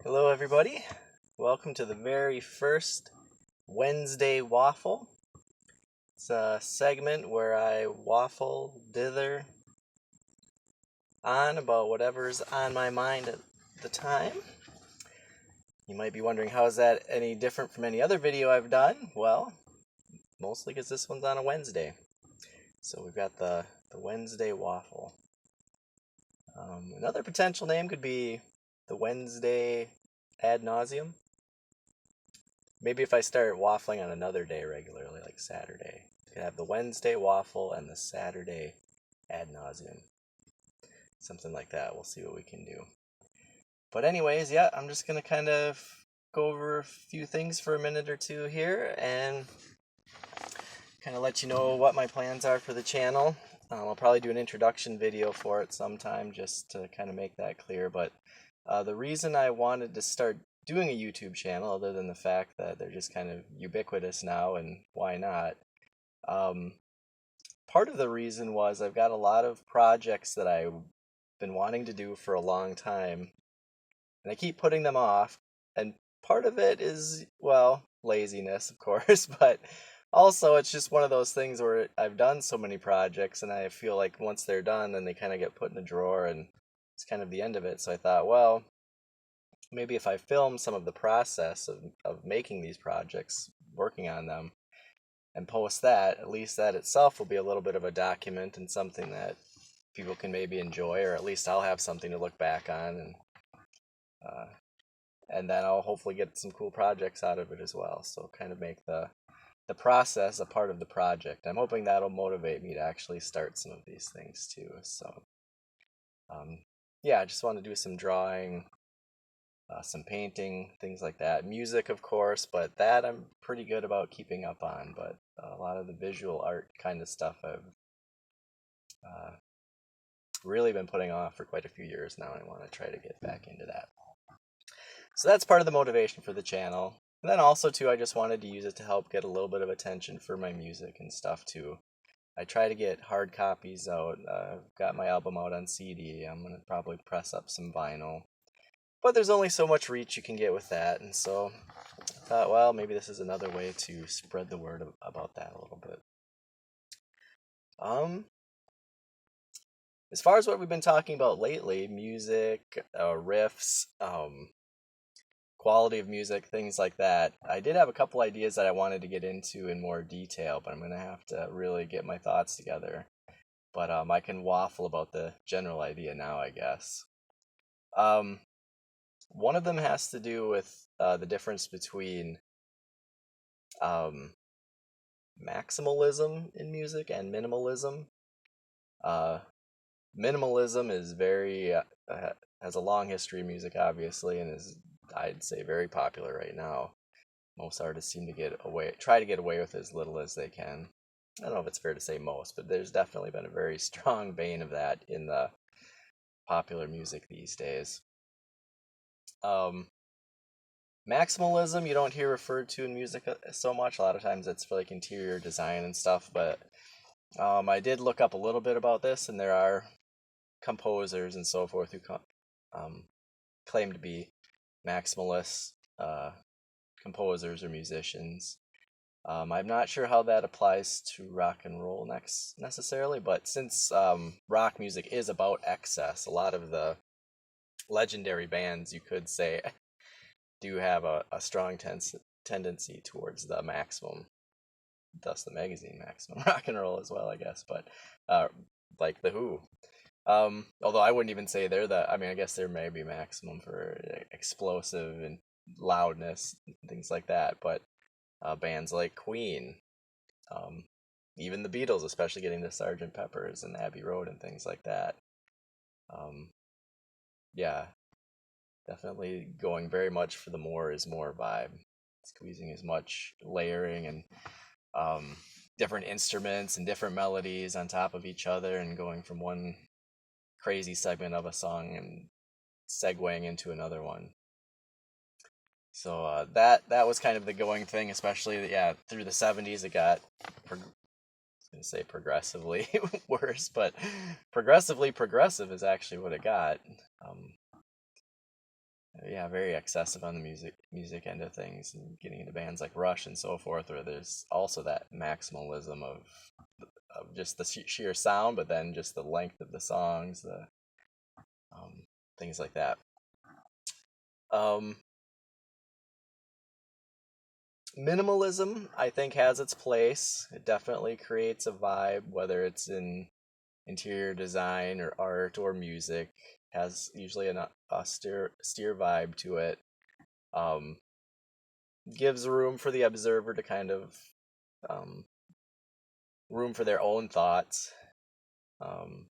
Hello everybody, welcome to the very first Wednesday Waffle. It's a segment where I waffle, dither on about whatever's on my mind at the time. You might be wondering, how is that any different from any other video I've done? Well, mostly because this one's on a Wednesday. So we've got the Wednesday Waffle. Another potential name could be the Wednesday ad nauseum. Maybe if I start waffling on another day regularly, like Saturday, I could have the Wednesday waffle and the Saturday ad nauseum. Something like that. We'll see what we can do. But anyways, yeah, I'm just going to kind of go over a few things for a minute or two here and kind of let you know what my plans are for the channel. I'll probably do an introduction video for it sometime just to kind of make that clear. But the reason I wanted to start doing a YouTube channel, other than the fact that they're just kind of ubiquitous now and why not, part of the reason was I've got a lot of projects that I've been wanting to do for a long time, and I keep putting them off, and part of it is, well, laziness, of course, but also it's just one of those things where I've done so many projects, and I feel like once they're done, then they kind of get put in a drawer, and it's kind of the end of it. So I thought, well, maybe if I film some of the process of making these projects, working on them, and post that, at least that itself will be a little bit of a document and something that people can maybe enjoy, or at least I'll have something to look back on, and then I'll hopefully get some cool projects out of it as well. So kind of make the process a part of the project. I'm hoping that'll motivate me to actually start some of these things too. So yeah, I just want to do some drawing, some painting, things like that. Music, of course, but that I'm pretty good about keeping up on. But a lot of the visual art kind of stuff I've really been putting off for quite a few years now, and I want to try to get back into that. So that's part of the motivation for the channel. And then also, too, I just wanted to use it to help get a little bit of attention for my music and stuff, too. I try to get hard copies out. I've got my album out on CD. I'm going to probably press up some vinyl. But there's only so much reach you can get with that, and so I thought, well, maybe this is another way to spread the word about that a little bit. As far as what we've been talking about lately, music, riffs, quality of music, things like that, I did have a couple ideas that I wanted to get into in more detail, but I'm going to have to really get my thoughts together. But I can waffle about the general idea now, I guess. One of them has to do with the difference between maximalism in music and minimalism. Minimalism is very has a long history in music, obviously, and is, I'd say, very popular right now. Most artists seem to try to get away with as little as they can. I don't know if it's fair to say most, but there's definitely been a very strong vein of that in the popular music these days. Maximalism you don't hear referred to in music so much. A lot of times it's for like interior design and stuff, but I did look up a little bit about this, and there are composers and so forth who claim to be maximalist composers or musicians. I'm not sure how that applies to rock and roll necessarily, but since rock music is about excess, a lot of the legendary bands, you could say, do have a strong tendency towards the maximum, thus the magazine Maximum Rock and Roll as well, I guess, but like The Who. Although I wouldn't even say they're I mean, I guess there may be maximum for explosive and loudness and things like that, but bands like Queen, even the Beatles, especially getting to Sgt. Pepper's and Abbey Road and things like that. Yeah, definitely going very much for the more is more vibe, squeezing as much layering and different instruments and different melodies on top of each other, and going from one crazy segment of a song and segueing into another one. So that was kind of the going thing, especially through the 70s. It got I was gonna say progressively worse, but progressive is actually what it got. yeah, very excessive on the music end of things, and getting into bands like Rush and so forth, where there's also that maximalism of just the sheer sound, but then just the length of the songs, the um, things like that. Um, Minimalism, I think, has its place. It definitely creates a vibe, whether it's in interior design or art or music. Has usually an austere vibe to it. Um, Gives room for the observer to kind of um, room for their own thoughts. Um,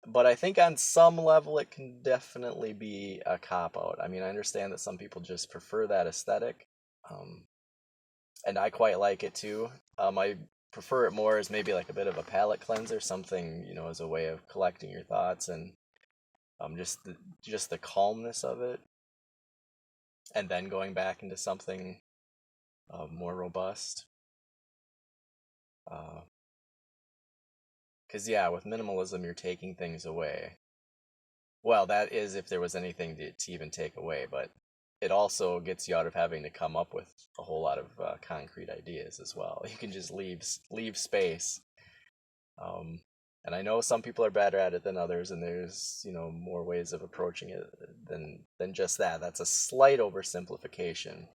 but I think on some level it can definitely be a cop out. I mean, I understand that some people just prefer that aesthetic, um, and I quite like it too. I prefer it more as maybe like a bit of a palate cleanser, something as a way of collecting your thoughts and just the calmness of it, and then going back into something more robust. Because yeah, with minimalism, you're taking things away. Well, that is if there was anything to even take away, but it also gets you out of having to come up with a whole lot of concrete ideas as well. You can just leave space. Um, and I know some people are better at it than others, and there's more ways of approaching it than just that. That's a slight oversimplification.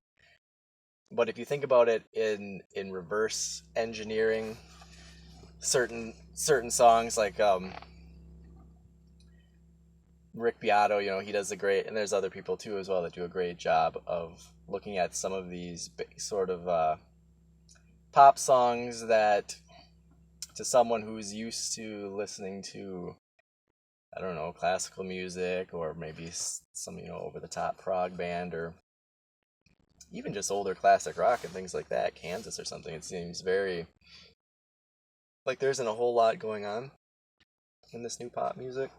But if you think about it in reverse engineering certain songs like Rick Beato, he does a great, and there's other people too as well that do a great job of looking at some of these sort of pop songs that, to someone who's used to listening to, I don't know, classical music or maybe some over the top prog band or even just older classic rock and things like that, Kansas or something, it seems very like there isn't a whole lot going on in this new pop music.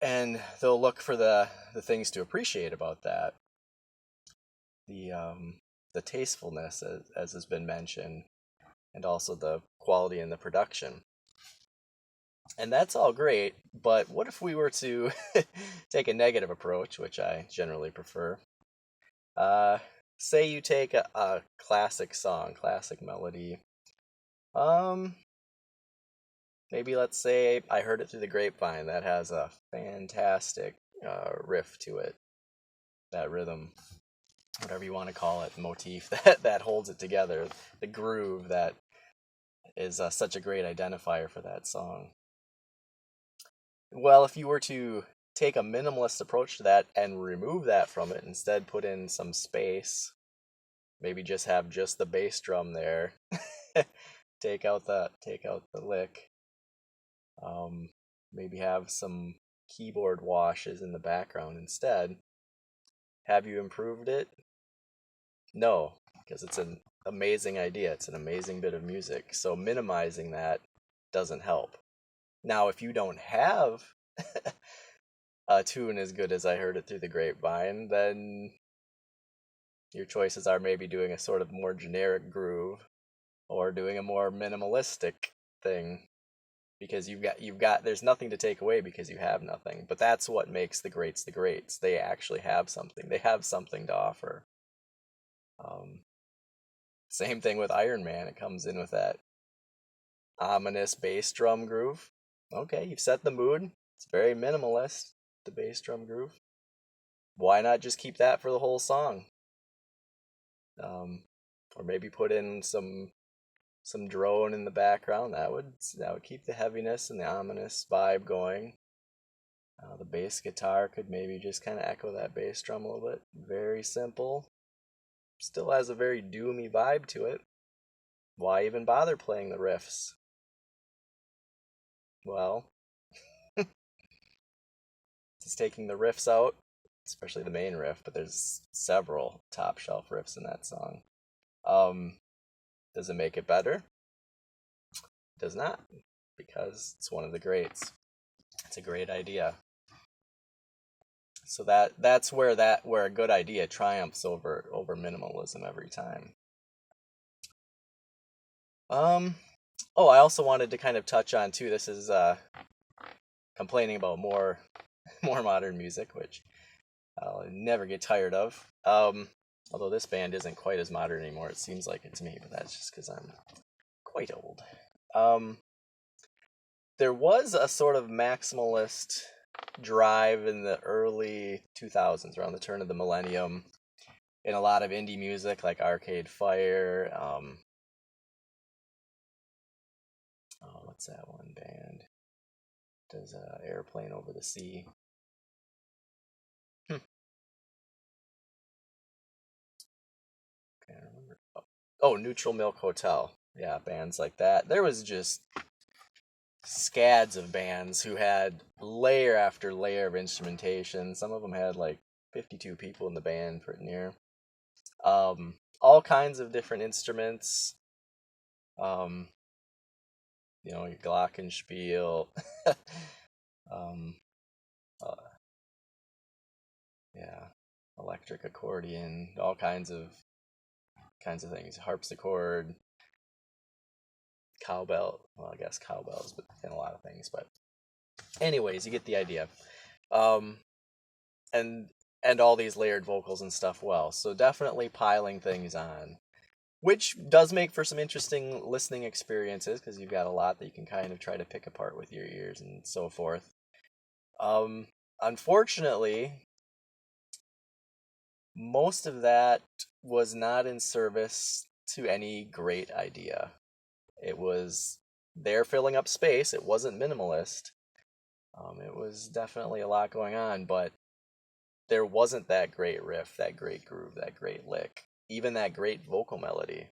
And they'll look for the things to appreciate about that, the tastefulness, as has been mentioned, and also the quality in the production. And that's all great, but what if we were to take a negative approach, which I generally prefer? Uh, Say you take a classic song, classic melody. Um, Maybe let's say I heard it through the grapevine. That has a fantastic riff to it, that rhythm, whatever you want to call it, motif that holds it together, the groove that is such a great identifier for that song. Well, if you were to take a minimalist approach to that and remove that from it, instead put in some space, maybe just have just the bass drum there, take out the lick, maybe have some keyboard washes in the background instead. Have you improved it? No, because it's an amazing idea. It's an amazing bit of music. So minimizing that doesn't help. Now, if you don't have a tune as good as I heard it through the grapevine, then your choices are maybe doing a sort of more generic groove or doing a more minimalistic thing, because you've got there's nothing to take away because you have nothing. But that's what makes the greats the greats. They actually have something. They have something to offer. Um, Same thing with Iron Man. It comes in with that ominous bass drum groove. Okay, you've set the mood. It's very minimalist, the bass drum groove. Why not just keep that for the whole song? Or maybe put in some drone in the background. That would keep the heaviness and the ominous vibe going. The bass guitar could maybe just kind of echo that bass drum a little bit. Very simple. Still has a very doomy vibe to it. Why even bother playing the riffs? Well, just taking the riffs out, especially the main riff, but there's several top shelf riffs in that song. Does it make it better? It does not, because it's one of the greats. It's a great idea. So that's where a good idea triumphs over minimalism every time. Oh, I also wanted to kind of touch on too. This is complaining about more more modern music, which I'll never get tired of. Although this band isn't quite as modern anymore, it seems like it to me, but that's just because I'm quite old. There was a sort of maximalist drive in the early 2000s, around the turn of the millennium, in a lot of indie music like Arcade Fire. What's that one band? Does Airplane Over the Sea? Can't remember. Oh, Neutral Milk Hotel. Yeah, bands like that. There was just scads of bands who had layer after layer of instrumentation. Some of them had like 52 people in the band pretty near. All kinds of different instruments. Your glockenspiel. um, uh, yeah, electric accordion, all kinds of things. Harpsichord, cowbell. Well, I guess cowbells, but in a lot of things. But anyways, you get the idea. Um, and all these layered vocals and stuff. Well, so definitely piling things on, which does make for some interesting listening experiences because you've got a lot that you can kind of try to pick apart with your ears and so forth. Unfortunately, most of that was not in service to any great idea. It was there filling up space. It wasn't minimalist. It was definitely a lot going on, but there wasn't that great riff, that great groove, that great lick, even that great vocal melody.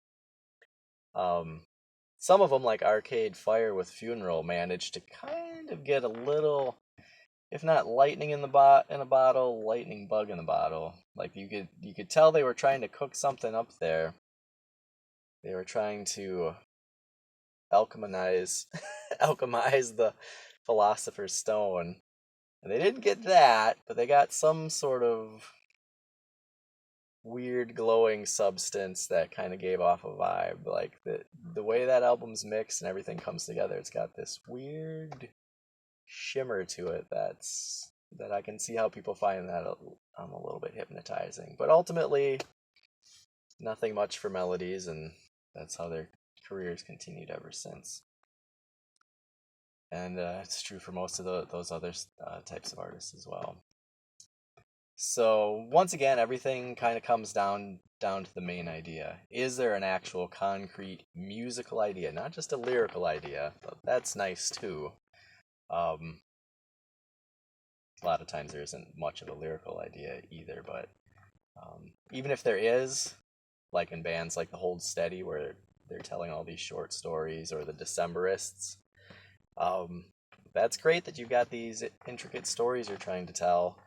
Some of them, like Arcade Fire with Funeral, managed to kind of get a little, if not lightning in a bottle, lightning bug in the bottle. Like you could tell they were trying to cook something up there. They were trying to alchemize alchemize the philosopher's stone. And they didn't get that, but they got some sort of weird glowing substance that kind of gave off a vibe. Like the way that album's mixed and everything comes together, it's got this weird shimmer to it that I can see how people find that a little bit hypnotizing. But ultimately, nothing much for melodies, and that's how their careers continued ever since. And it's true for most of those other types of artists as well. So once again, everything kind of comes down to the main idea. Is there an actual concrete musical idea, not just a lyrical idea? But that's nice too. A lot of times there isn't much of a lyrical idea either, but even if there is, like in bands like the Hold Steady, where they're telling all these short stories, or the Decemberists, that's great that you've got these intricate stories you're trying to tell.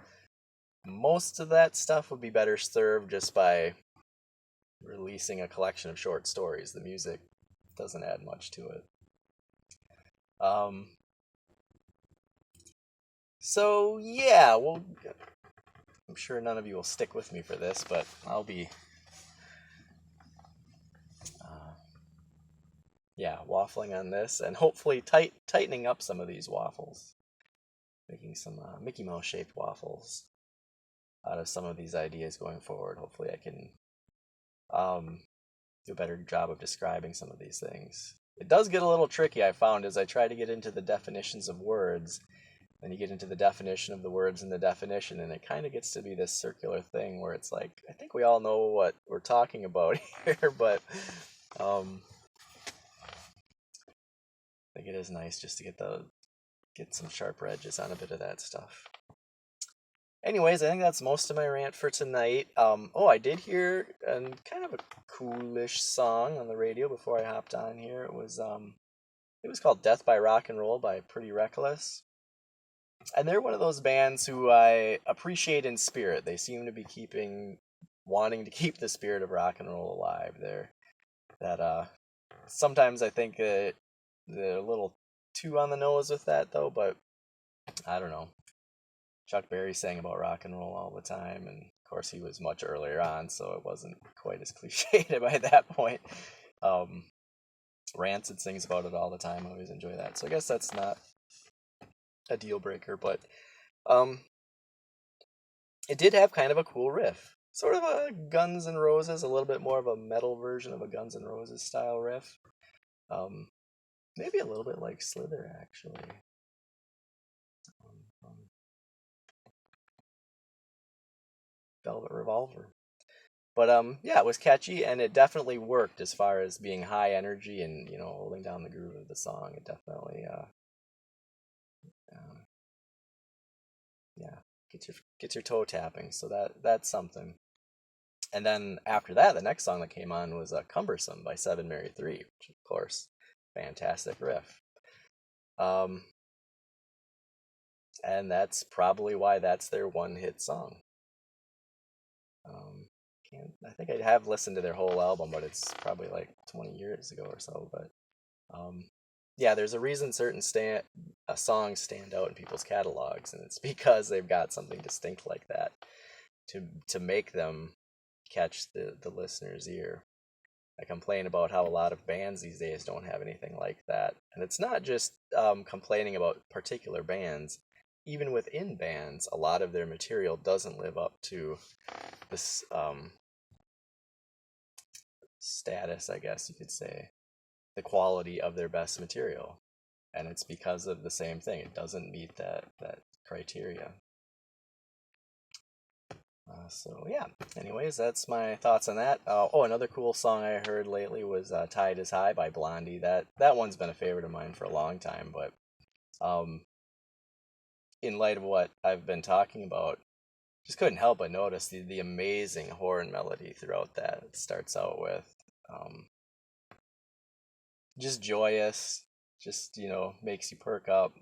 Most of that stuff would be better served just by releasing a collection of short stories. The music doesn't add much to it. So yeah, well, I'm sure none of you will stick with me for this, but I'll be waffling on this, and hopefully tightening up some of these waffles, making some Mickey Mouse shaped waffles out of some of these ideas going forward. Hopefully I can do a better job of describing some of these things. It does get a little tricky, I found, as I try to get into the definitions of words. Then you get into the definition of the words in the definition, and it kind of gets to be this circular thing where it's like, I think we all know what we're talking about here, but I think it is nice just to get some sharper edges on a bit of that stuff. Anyways, I think that's most of my rant for tonight. I did hear kind of a coolish song on the radio before I hopped on here. It was called "Death by Rock and Roll" by Pretty Reckless, and they're one of those bands who I appreciate in spirit. They seem to be wanting to keep the spirit of rock and roll alive. Sometimes I think they're a little too on the nose with that though, but I don't know. Chuck Berry sang about rock and roll all the time, and of course he was much earlier on, so it wasn't quite as cliched by that point. Rancid sings about it all the time. I always enjoy that. So I guess that's not a deal breaker, but Um, it did have kind of a cool riff. Sort of a Guns N' Roses, a little bit more of a metal version of a Guns N' Roses style riff. Um, maybe a little bit like Slither, actually. Um, Velvet Revolver. But yeah, it was catchy and it definitely worked as far as being high energy and holding down the groove of the song. It definitely uh yeah gets your toe tapping. So that's something. And then after that, the next song that came on was "Cumbersome" by Seven Mary Three, which of course, fantastic riff. Um, and that's probably why that's their one hit song. Um, I think I have listened to their whole album, but it's probably like 20 years ago or so. But um, yeah, there's a reason certain songs stand out in people's catalogs, and it's because they've got something distinct like that to make them catch the listener's ear. I complain about how a lot of bands these days don't have anything like that, and it's not just complaining about particular bands. Even within bands, a lot of their material doesn't live up to this status, I guess you could say, the quality of their best material, and it's because of the same thing. It doesn't meet that criteria. So yeah. Anyways, that's my thoughts on that. Oh, another cool song I heard lately was "Tide Is High" by Blondie. That one's been a favorite of mine for a long time. But um, in light of what I've been talking about, just couldn't help but notice the amazing horn melody throughout that. It starts out with um, just joyous, just makes you perk up.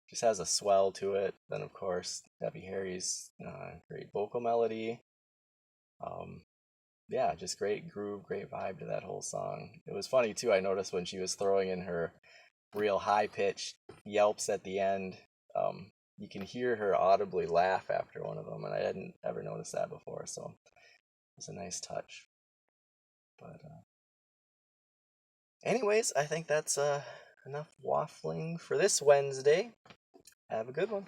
Just has a swell to it. Then of course Debbie Harry's great vocal melody. Um, yeah, just great groove, great vibe to that whole song. It was funny too. I noticed when she was throwing in her real high pitched yelps at the end. You can hear her audibly laugh after one of them, and I hadn't ever noticed that before. So it's a nice touch. But anyways, I think that's enough waffling for this Wednesday. Have a good one.